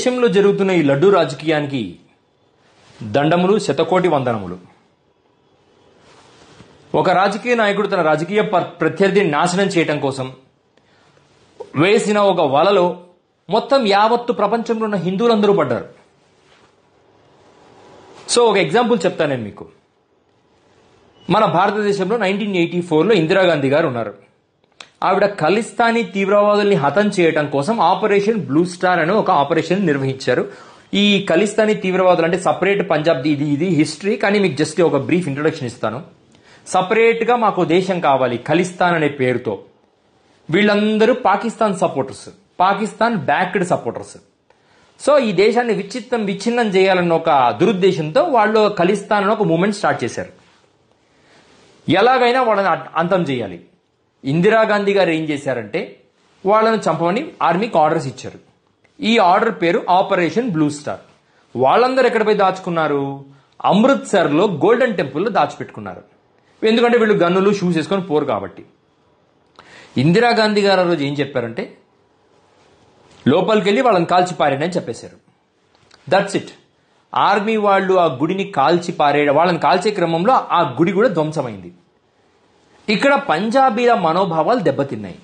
దేశంలో జరుగుతున్న ఈ లడ్డూ రాజకీయానికి దండములు, శతకోటి వందనములు. ఒక రాజకీయ నాయకుడు తన రాజకీయ ప్రత్యర్థిని నాశనం చేయటం కోసం వేసిన ఒక వలలో మొత్తం యావత్తు ప్రపంచంలో ఉన్న హిందువులందరూ పడ్డారు. సో ఒక ఎగ్జాంపుల్ చెప్తాను నేను మీకు. మన భారతదేశంలో 1984లో ఇందిరాగాంధీ గారు ఉన్నారు. ఆవిడ ఖలిస్తానీ తీవ్రవాదుల్ని హతం చేయడం కోసం ఆపరేషన్ బ్లూ స్టార్ అనే ఒక ఆపరేషన్ నిర్వహించారు. ఈ ఖలిస్తానీ తీవ్రవాదులు అంటే సపరేట్ పంజాబ్, ఇది హిస్టరీ, కానీ మీకు జస్ట్ ఒక బ్రీఫ్ ఇంట్రొడక్షన్ ఇస్తాను. సపరేట్ గా మాకు దేశం కావాలి ఖలిస్తాన్ అనే పేరుతో. వీళ్ళందరూ Pakistan supporters, Pakistan backed supporters. So ఈ దేశాన్ని విచ్ఛిన్నం చేయాలన్న ఒక దురుద్దేశంతో వాళ్ళు ఖలిస్తాన్ అని ఒక మూవ్మెంట్ స్టార్ట్ చేశారు. ఎలాగైనా వాళ్ళని అంతం చేయాలి. ఇందిరాగాంధీ గారు ఏం చేశారంటే వాళ్ళని చంపమని ఆర్మీకి ఆర్డర్స్ ఇచ్చారు. ఈ ఆర్డర్ పేరు ఆపరేషన్ బ్లూ స్టార్. వాళ్ళందరూ ఎక్కడ పోయి దాచుకున్నారు? అమృత్సర్ లో గోల్డెన్ టెంపుల్లో దాచిపెట్టుకున్నారు. ఎందుకంటే వీళ్ళు గన్నులు, షూస్ వేసుకొని పోరు కాబట్టి. ఇందిరాగాంధీ గారు ఆ రోజు ఏం చెప్పారంటే లోపలికి వెళ్ళి వాళ్ళని కాల్చి పారేయండి అని చెప్పేశారు. That's it. ఆర్మీ వాళ్ళు ఆ గుడిని వాళ్ళని కాల్చే క్రమంలో ఆ గుడి కూడా ధ్వంసమైంది. ఇక్కడ పంజాబీల మనోభావాలు దెబ్బతిన్నాయి.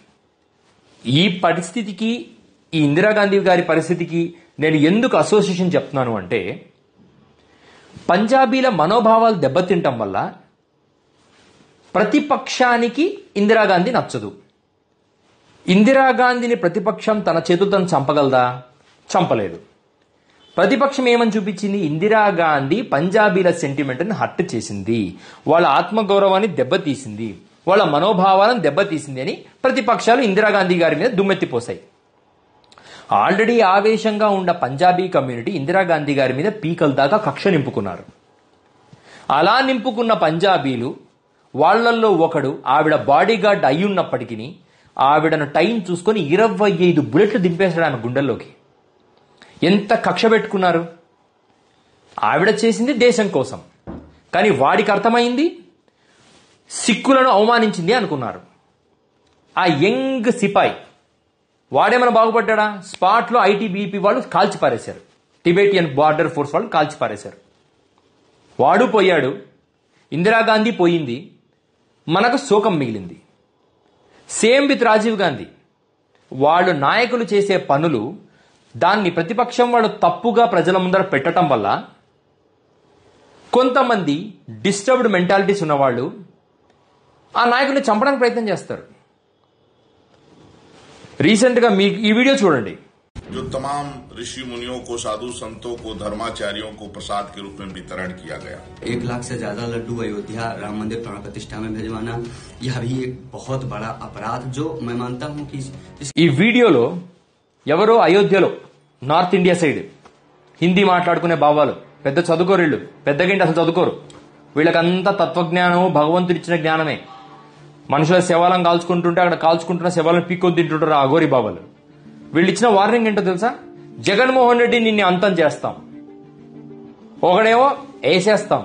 ఈ పరిస్థితికి, ఈ ఇందిరాగాంధీ గారి పరిస్థితికి నేను ఎందుకు అసోసియేషన్ చెప్తున్నాను అంటే, పంజాబీల మనోభావాలు దెబ్బతింటం వల్ల ప్రతిపక్షానికి ఇందిరాగాంధీ నచ్చదు. ఇందిరాగాంధీని ప్రతిపక్షం తన చేతులతో చంపగలదా? చంపలేదు. ప్రతిపక్షం ఏమని చూపించింది? ఇందిరాగాంధీ పంజాబీల సెంటిమెంట్ని హర్ట్ చేసింది, వాళ్ళ ఆత్మగౌరవాన్ని దెబ్బతీసింది, వాళ్ళ మనోభావాలను దెబ్బతీసింది అని ప్రతిపక్షాలు ఇందిరాగాంధీ గారి మీద దుమ్మెత్తిపోసాయి. ఆల్రెడీ ఆవేశంగా ఉన్న పంజాబీ కమ్యూనిటీ ఇందిరాగాంధీ గారి మీద పీకల దాకా కక్ష నింపుకున్నారు. అలా నింపుకున్న పంజాబీలు వాళ్లల్లో ఒకడు ఆవిడ బాడీగార్డ్ అయి ఉన్నప్పటికీ ఆవిడను టైం చూసుకొని 25 బుల్లెట్లు దింపేశాడు ఆమె గుండెల్లోకి. ఎంత కక్ష పెట్టుకున్నారు? ఆవిడ చేసింది దేశం కోసం, కానీ వాడికి అర్థమైంది సిక్కులను అవమానించింది అనుకున్నారు. ఆ యంగ్ సిపాయి వాడేమైనా బాగుపడ్డా? స్పాట్లో ఐటీబీపీ వాళ్ళు కాల్చి పారేశారు, టిబెటియన్ బార్డర్ ఫోర్స్ వాళ్ళు కాల్చి పారేశారు. వాడు పోయాడు, ఇందిరాగాంధీ పోయింది, మనకు శోకం మిగిలింది. Same with Rajiv Gandhi. వాళ్ళు నాయకులు చేసే పనులు దాన్ని ప్రతిపక్షం వాళ్ళు తప్పుగా ప్రజల ముందర పెట్టడం వల్ల కొంతమంది డిస్టర్బ్డ్ మెంటాలిటీస్ ఉన్నవాళ్ళు ఆ నాయకుడిని చంపడానికి ప్రయత్నం చేస్తారు. రీసెంట్ గా మీ ఈ వీడియో చూడండి. जो तमाम ऋषि मुनियों को, साधु संतों को, धर्माचार्यों को प्रसाद के रूप में वितरण किया गया. 1 लाख से ज्यादा लड्डू अयोध्या राम मंदिर प्राण प्रतिष्ठा में भिजवाना, यह भी एक बहुत बड़ा अपराध जो मैं मानता हूं कि ఈ వీడియోలో ఎవరో అయోధ్యలో నార్త్ ఇండియా సైడ్ హిందీ మాట్లాడుకునే బావాలు, పెద్ద చదువుకోరిళ్ళు, పెద్దగంటి అసలు చదువుకోరు, వీళ్ళకంతా తత్వజ్ఞానం, భగవంతుడిచ్చిన జ్ఞానమే. మనుషుల శవాలను కాల్చుకుంటుంటే అక్కడ కాల్చుకుంటున్న శవాలను పీక్కొని తింటుంటారు ఆ అఘోరి బాబాలు. వీళ్ళు ఇచ్చిన వార్నింగ్ ఏంటో తెలుసా? జగన్మోహన్ రెడ్డి నిన్ను అంతం చేస్తాం, ఒకడేమో వేసేస్తాం.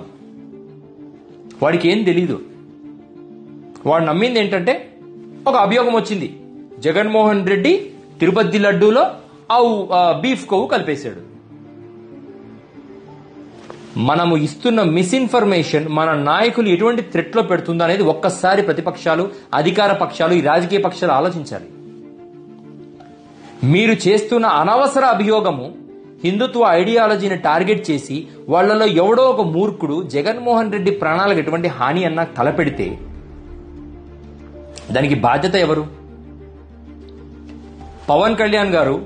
వాడికి ఏం తెలీదు. వాడు నమ్మింది ఏంటంటే ఒక అభియోగం వచ్చింది, జగన్మోహన్ రెడ్డి తిరుపతి లడ్డూలో బీఫ్ కొవ్వు కలిపేశాడు. మనము ఇస్తున్న మిస్ఇన్ఫర్మేషన్ మన నాయకులు ఎటువంటి థ్రెట్ లో పెడుతుందో అనేది ఒక్కసారి ప్రతిపక్షాలు, అధికార పక్షాలు, ఈ రాజకీయ పక్షాలు ఆలోచించాలి. మీరు చేస్తున్న అనవసర అభియోగము హిందుత్వ ఐడియాలజీని టార్గెట్ చేసి వాళ్లలో ఎవడో ఒక మూర్ఖుడు జగన్మోహన్ రెడ్డి ప్రాణాలకు ఎటువంటి హాని అన్నా తలపెడితే దానికి బాధ్యత ఎవరు? పవన్ కళ్యాణ్ గారు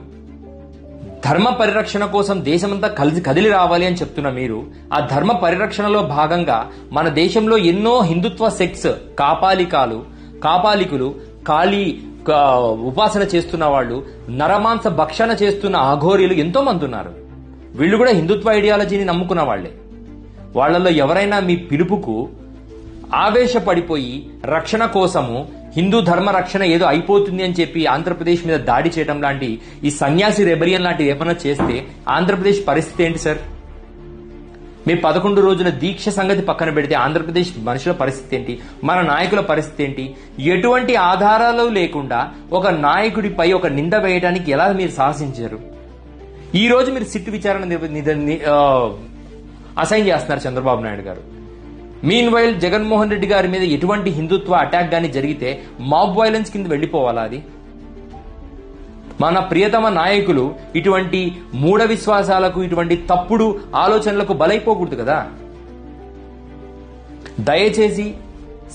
ధర్మ పరిరక్షణ కోసం దేశమంతా కదిలి రావాలి అని చెప్తున్న మీరు ఆ ధర్మ పరిరక్షణలో భాగంగా మన దేశంలో ఎన్నో హిందుత్వ సెక్ట్స్, కాపాలికులు, కాళీ ఉపాసన చేస్తున్న వాళ్ళు, నరమాంస భక్షణ చేస్తున్న అఘోరీలు ఎంతో మంది ఉన్నారు. వీళ్ళు కూడా హిందుత్వ ఐడియాలజీని నమ్ముకున్న వాళ్లే. వాళ్లలో ఎవరైనా మీ పిలుపుకు ఆవేశపడిపోయి రక్షణ కోసము హిందూ ధర్మ రక్షణ ఏదో అయిపోతుంది అని చెప్పి ఆంధ్రప్రదేశ్ మీద దాడి చేయడం లాంటి ఈ సన్యాసి రెబరియన్ లాంటివి ఏమైనా చేస్తే ఆంధ్రప్రదేశ్ పరిస్థితి ఏంటి సార్? మీ 11 రోజుల దీక్ష సంగతి పక్కన పెడితే ఆంధ్రప్రదేశ్ మనుషుల పరిస్థితి ఏంటి? మన నాయకుల పరిస్థితి ఏంటి? ఎటువంటి ఆధారాలు లేకుండా ఒక నాయకుడిపై ఒక నింద వేయడానికి ఎలా మీరు సాహసించారు? ఈ రోజు మీరు సిట్ విచారణ అసైన్ చేస్తున్నారు చంద్రబాబు నాయుడు గారు. మీన్ వైల్ జగన్మోహన్ రెడ్డి గారి మీద ఎటువంటి హిందుత్వ అటాక్ గాని జరిగితే మాబ్ వైలెన్స్ కింద వెళ్లిపోవాలా? అది మన ప్రియతమ నాయకులు ఇటువంటి మూఢ విశ్వాసాలకు, ఇటువంటి తప్పుడు ఆలోచనలకు బలైపోకూడదు కదా. దయచేసి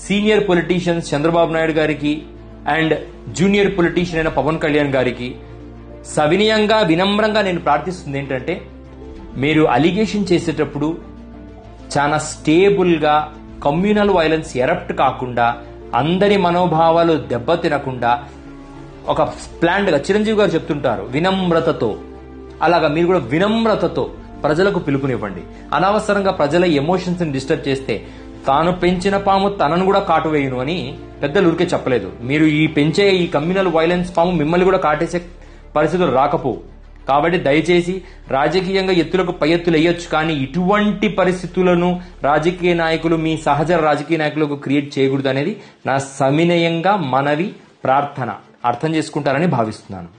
సీనియర్ పొలిటీషియన్స్ చంద్రబాబు నాయుడు గారికి అండ్ జూనియర్ పొలిటీషియన్ అయిన పవన్ కళ్యాణ్ గారికి సవినయంగా, వినమ్రంగా నేను ప్రార్థిస్తుంది ఏంటంటే, మీరు అలిగేషన్ చేసేటప్పుడు చాలా స్టేబుల్ గా, కమ్యూనల్ వైలెన్స్ ఎరప్ట్ కాకుండా, అందరి మనోభావాలు దెబ్బతినకుండా, ఒక ప్లాన్డ్ గా చిరంజీవి గారు చెప్తుంటారు వినమ్రతతో, అలాగా మీరు కూడా వినమ్రతతో ప్రజలకు పిలుపునివ్వండి. అనవసరంగా ప్రజల ఎమోషన్స్ ని డిస్టర్బ్ చేస్తే తాను పెంచిన పాము తనను కూడా కాటు వేయును అని పెద్దలు ఊరికే చెప్పలేదు. మీరు ఈ పెంచే ఈ కమ్యూనల్ వైలెన్స్ పాము మిమ్మల్ని కూడా కాటేసే పరిస్థితులు రాకపోవు. కాబట్టి దయచేసి రాజకీయంగా ఎత్తులకు పై ఎత్తులు వేయొచ్చు, కానీ ఇటువంటి పరిస్థితులను రాజకీయ నాయకులు, మీ సహచర రాజకీయ నాయకులకు క్రియేట్ చేయకూడదు అనేది నా సవినయంగా మనవి, ప్రార్థన. అర్థం చేసుకుంటారని భావిస్తున్నాను.